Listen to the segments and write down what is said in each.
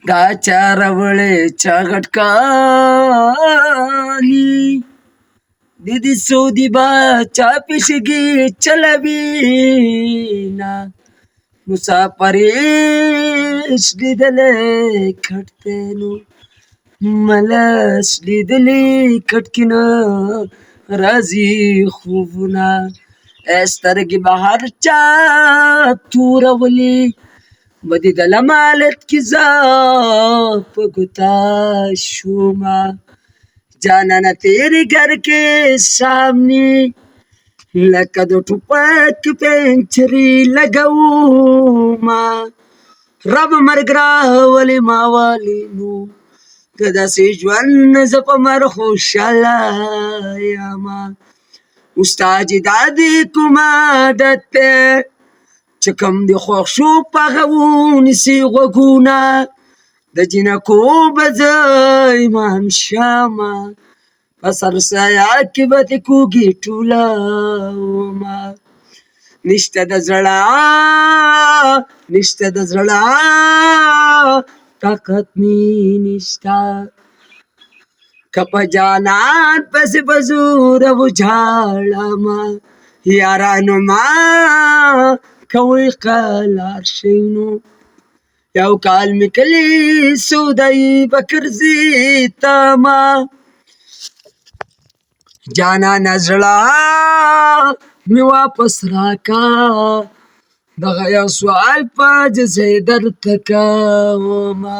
دا چاره وړې چا غټکاني دیدی سعودی با چا پیشگی چلوینا مسافریش لیدلی کټتینو ملس لیدلی کټکینا رازی خوبنا استرگی بهر چا تورولی بدی د لمالت کی په گتا شوما جانانا تیرے گھر کے سامنے لکه د ټوپک پنچری لګوما رب مرګ راولي ما والینو که داسې ژوند زه په مر خوشحاله یمه استاد دادی کوم عادت دی چې کوم دې خوښ شو په هغه ونیسي غوږونه د جنکو به زه امام شمه په سر سایه کې به دې کوږي ټولومه نشته د زړه طاقت مې نشته که په جانان پسې په زوره وژاړمه یارانو ما کوئ قلار شئ نو یو کال مې کلي سودایي به کرزي تمه جانانه زړه مې واپس راکه دغه یو سوال په عاجزۍ درته کومه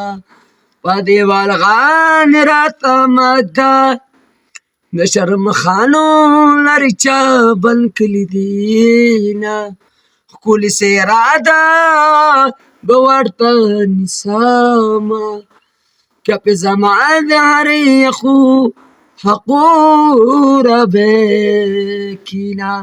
په دیوال غاندې راته مات ده د شرمخانو لرې چا بند کلي دینه ښکلې څېره ده به ورته نیسمه که پې زما د هرې خو حقوره بکینه